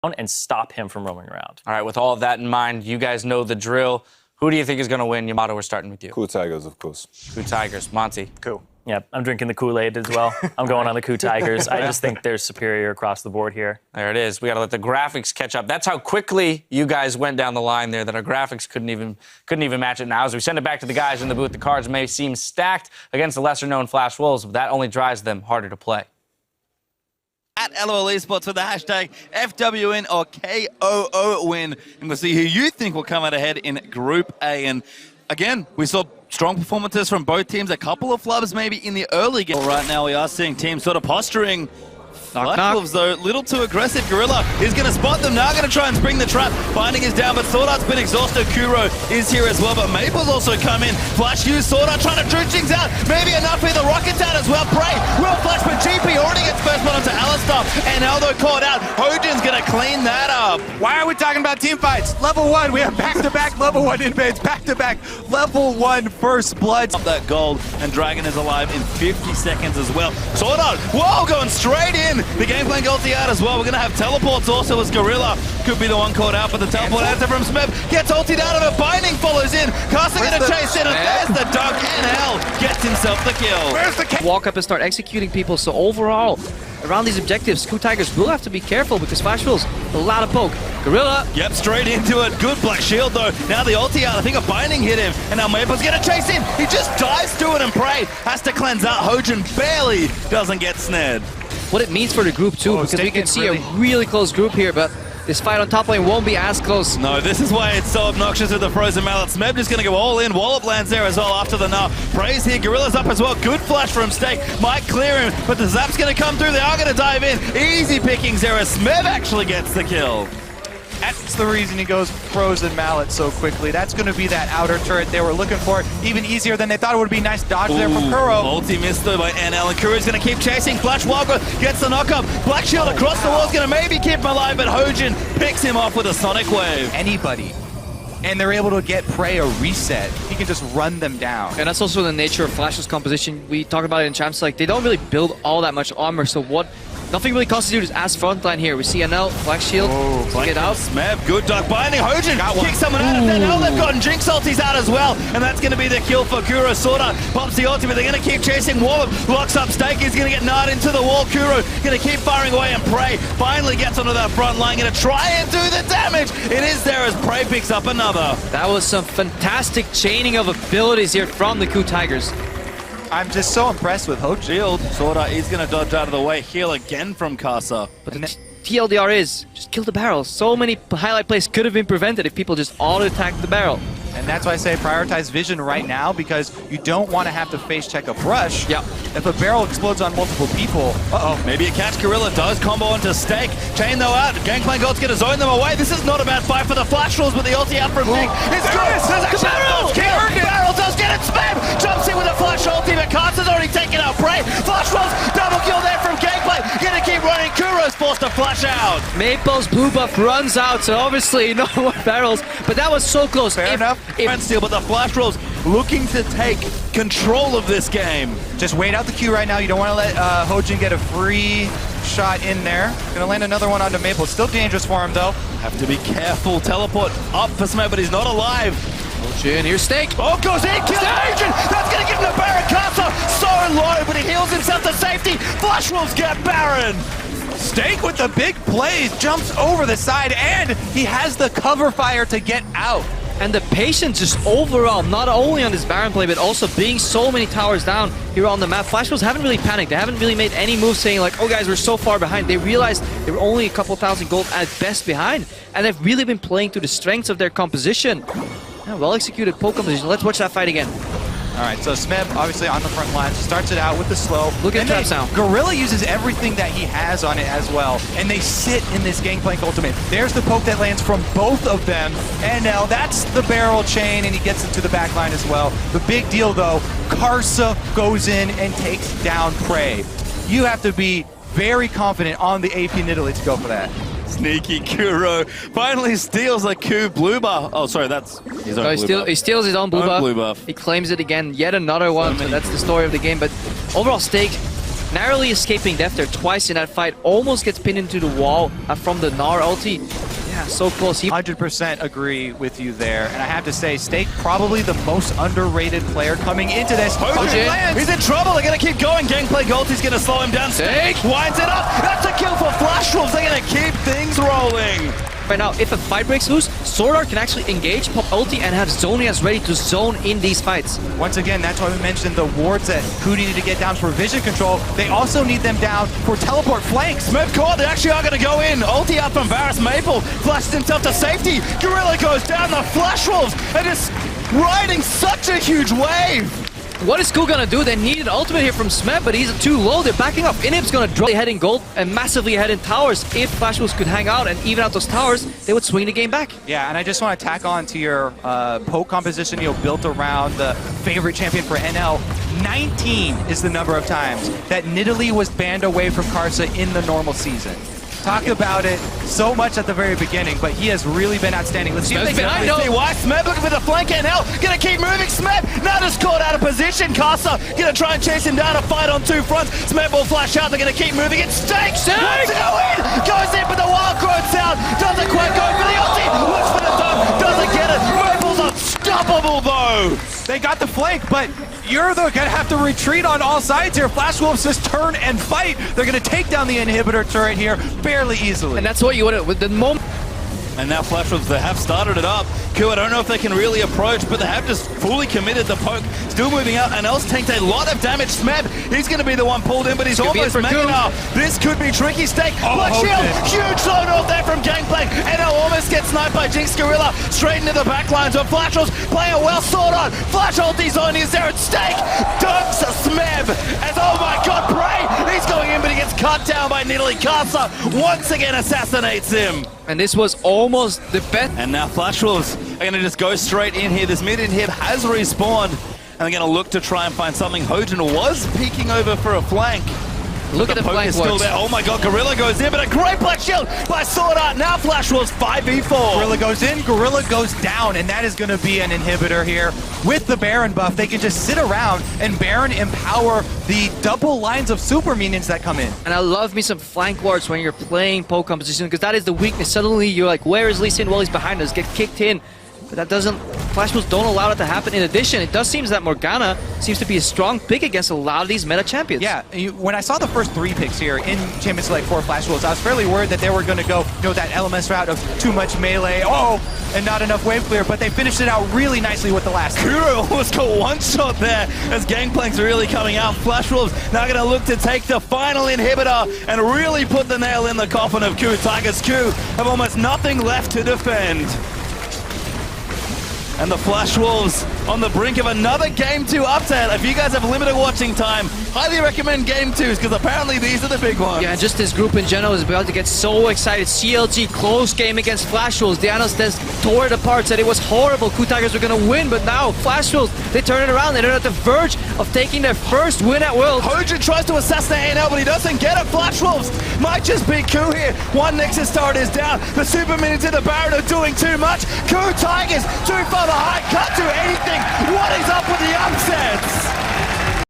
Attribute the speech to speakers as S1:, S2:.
S1: and stop him from roaming around.
S2: All right, with all of that in mind, you guys know the drill. Who do you think is going to win? Yamato, we're starting with you.
S3: KOO Tigers, of course.
S2: KOO Tigers. Monty.
S4: KOO.
S1: Yeah, I'm drinking the Kool-Aid as well. I'm going on the KOO Tigers. I just think they're superior across the board here.
S2: There it is. We got to let the graphics catch up. That's how quickly you guys went down the line there that our graphics couldn't even match it now. As we send it back to the guys in the booth, the cards may seem stacked against the lesser-known Flash Wolves, but that only drives them harder to play.
S5: At LOL Esports with the hashtag FWN or KOO win. And we'll see who you think will come out ahead in Group A. And again, we saw strong performances from both teams. A couple of flubs maybe in the early game. Right now we are seeing teams sort of posturing. Black Wolves, though, little too aggressive. Gorilla is going to spot them. Now going to try and spring the trap. Binding is down, but Sword Art's been exhausted. Kuro is here as well, but Maple's also come in. Flash use Sword Art trying to drench things out. Maybe enough here. The Rocket's out as well. Prey will flash, but GP already gets first one onto Alistar. And Aldo caught out. Hojin's going to clean that up.
S4: Why are we talking about team fights? Level 1, we have back-to-back level 1 invades. Back-to-back level 1 first bloods.
S5: That gold, and Dragon is alive in 50 seconds as well. Sword Art, whoa, going straight in. The game plan ulti out as well. We're going to have teleports also as Gorilla could be the one caught out, but the teleport answer from Smeb gets ultied out of it. Binding follows in. Caster going to chase in, and there's the dunk, and Hell gets himself the kill.
S4: Where's the
S6: walk up and start executing people. So overall, around these objectives, KOO Tigers will have to be careful because Flash Wolves, a lot of poke. Gorilla.
S5: Yep, straight into it. Good Black Shield though. Now the ulti out. I think a Binding hit him. And now Maple's going to chase in. He just dives through it and Prey has to cleanse out. Hojin barely doesn't get snared.
S6: What it means for the group too, because we can see a really close group here, but this fight on top lane won't be as close.
S5: No, this is why it's so obnoxious with the Frozen Mallet. Smeb just going to go all in. Wallop lands there as well after the gnaw. Prey's here. Gorilla's up as well. Good flash from Stake. Might clear him, but the Zap's going to come through. They are going to dive in. Easy pickings there as Smeb actually gets the kill.
S4: That's the reason he goes Frozen Mallet so quickly. That's going to be that outer turret they were looking for, even easier than they thought it would be. Nice dodge there from Kuro.
S5: Ulti missed though by NL, and Kuro's going to keep chasing. Flash Wildgrowth gets the knock-up. Black Shield across the wall is going to maybe keep him alive, but Hojin picks him off with a Sonic Wave.
S4: Anybody. And they're able to get Prey a reset. He can just run them down.
S6: And that's also the nature of Flash's composition. We talked about it in Champs, like they don't really build all that much armor, so nothing really constitutes as frontline here. We see NL, Black Shield, get out.
S5: Smeb, good duck binding. Hojin kicks someone out of there. Now they've gotten Jinx ultis out as well, and that's going to be the kill for Kuro. Sword Art pops the ulti, but they're going to keep chasing. Wallop locks up Stake. He's going to get gnarred into the wall. Kuro going to keep firing away, and Prey finally gets onto that front line. Going to try and do the damage. It is there as Prey picks up another.
S6: That was some fantastic chaining of abilities here from the KOO Tigers.
S4: I'm just so impressed with Hojin.
S5: Shield. Sword Art is going to dodge out of the way. Heal again from Casa.
S6: But the TLDR is, just kill the barrel. So many highlight plays could have been prevented if people just auto-attacked the barrel.
S4: And that's why I say prioritize vision right now, because you don't want to have to face check a brush.
S6: Yeah.
S4: If a barrel explodes on multiple people,
S5: maybe a catch. Gorilla does combo into Stake. Chain though out. Gangplank Gold's going to zone them away. This is not a bad fight for the Flash Wolves, but the ulti out from Nick is good. There's a Barrel does get it. Spam jumps in with a Flash ulti, but Carter's already taken out Prey. Flash Wolves double kill there from Gangplank. Going to keep running. Kuro's forced to flash out.
S6: Maple's blue buff runs out, so obviously no more barrels, but that was so close.
S4: Fair enough.
S5: Steal, but the Flash Wolves looking to take control of this game.
S4: Just wait out the queue right now. You don't want to let Hojin get a free shot in there. Gonna land another one onto Maple. Still dangerous for him though.
S5: Have to be careful. Teleport up for Smeb, but he's not alive.
S6: Hojin, here's Stake.
S5: Oh, goes in, kills Agent. That's gonna give him the Baron. Casa so low, but he heals himself to safety. Flash Wolves get Baron.
S4: Stake with the big plays, jumps over the side, and he has the cover fire to get out.
S6: And the patience just overall, not only on this Baron play, but also being so many towers down here on the map. Flash Wolves haven't really panicked. They haven't really made any moves saying like, oh guys, we're so far behind. They realized they were only a couple thousand gold at best behind. And they've really been playing to the strengths of their composition. Yeah, well executed poke composition. Let's watch that fight again.
S4: All right, so Smeb obviously on the front line, starts it out with the slow.
S6: Look at traps now.
S4: Gorilla uses everything that he has on it as well, and they sit in this Gangplank ultimate. There's the poke that lands from both of them, and now that's the barrel chain, and he gets into the back line as well. The big deal though, Karsa goes in and takes down Prey. You have to be very confident on the AP Nidalee to go for that.
S5: Sneaky Kuro finally steals a KOO blue buff. Oh, sorry, that's his own blue buff.
S6: He steals his own blue buff. He claims it again, yet another one. So that's the story of the game. But overall, Stake narrowly escaping death there twice in that fight. Almost gets pinned into the wall from the Gnar ulti. Yeah, so close.
S4: 100% agree with you there. And I have to say, Steak probably the most underrated player coming into this.
S6: Hojin.
S5: He's in trouble. They're going to keep going. Gangplank ulti's going to slow him down.
S6: Steak.
S5: Winds it up. That's a kill for Flash Wolves. They're going to keep things rolling.
S6: Right now, if a fight breaks loose, Sword Art can actually engage, pop ulti, and have Zonias ready to zone in these fights.
S4: Once again, that's why we mentioned the wards that KOO needed to get down for vision control. They also need them down for teleport flanks.
S5: Smith caught. They actually are going to go in. Ulti out from Varus Maple. Flashes himself to safety. Gorilla goes down. The Flash Wolves are just riding such a huge wave.
S6: What is KOO gonna do? They need an ultimate here from Smet, but he's too low. They're backing off. Inhib's gonna drop ahead in gold and massively ahead in towers. If Flash Wolves could hang out and even out those towers, they would swing the game back.
S4: Yeah, and I just want to tack on to your poke composition, built around the favorite champion for NL. 19 is the number of times that Nidalee was banned away from Karsa in the normal season. Talk about it so much at the very beginning, but he has really been outstanding. Let's see if they can
S5: See why Smeb looking for the flank and hell. Gonna keep moving. Smeb now just caught out of position. Karsa gonna try and chase him down. A fight on two fronts. Smeb will flash out. They're gonna keep moving. It's Steak. Wants to go in. Goes in, but the wild growth's out. Doesn't quite go for the ulti. Looks for the dome. Doesn't get it. Maple's unstoppable though.
S4: They got the flank, but you're gonna have to retreat on all sides here. Flash Wolves just turn and fight. They're gonna take down the inhibitor turret here fairly easily.
S6: And that's what you want with the moment.
S5: And now Flash Wolves, they have started it up. KOO, I don't know if they can really approach, but they have just fully committed the poke. Still moving out, and else tanked a lot of damage. Smeb, he's going to be the one pulled in, but he's almost mega now. This could be tricky. Steak, Black Shield, huge slow north there from Gangplank, and now almost gets sniped by Jinx Gorilla. Straight into the back lines of Flash Wolves, playing a well Sword Art. Flash ulti's on, is there at Steak? Dunks Smeb, as oh my god, Prey! He's going in, but he gets cut down by Nidalee. Karsa once again assassinates him.
S6: And this was almost the best.
S5: And now Flash Wolves are going to just go straight in here. This mid inhib has respawned, and they're going to look to try and find something. Hojin was peeking over for a flank.
S6: Look at the
S5: poke
S6: flank
S5: is still
S6: works.
S5: there. Oh my god, Gorilla goes in, but a great Black Shield by Sword Art. Now Flash Wolves 5v4.
S4: Gorilla goes in, Gorilla goes down, and that is going to be an inhibitor here. With the Baron buff, they can just sit around and Baron empower the double lines of super minions that come in.
S6: And I love me some flank wards when you're playing poke composition, because that is the weakness. Suddenly you're like, where is Lee Sin? Well, he's behind us, get kicked in. But that doesn't, Flash Wolves don't allow it to happen. In addition, it does seem that Morgana seems to be a strong pick against a lot of these meta champions.
S4: Yeah, when I saw the first 3 picks here in Champions Select for Flash Wolves, I was fairly worried that they were going to go, that LMS route of too much melee, and not enough wave clear, but they finished it out really nicely with the last 3.
S5: KOO almost got one shot there as Gangplank's really coming out. Flash Wolves now going to look to take the final inhibitor and really put the nail in the coffin of KOO. Tigers KOO have almost nothing left to defend. And the Flash Wolves on the brink of another Game 2 upset. If you guys have limited watching time, highly recommend Game 2s because apparently these are the big ones.
S6: Yeah, just this group in general is about to get so excited. CLG, close game against Flash Wolves. Dianos tore it apart, said it was horrible. KOO Tigers were going to win, but now Flash Wolves, they turn it around. They're at the verge of taking their first win at Worlds.
S5: Hojin tries to assassinate ANL, but he doesn't get it. Flash Wolves might just beat KOO here. One Nexus turret is down. The Super Minions in the Baron are doing too much. KOO Tigers too far behind. Can't do anything. What is up with the upsets?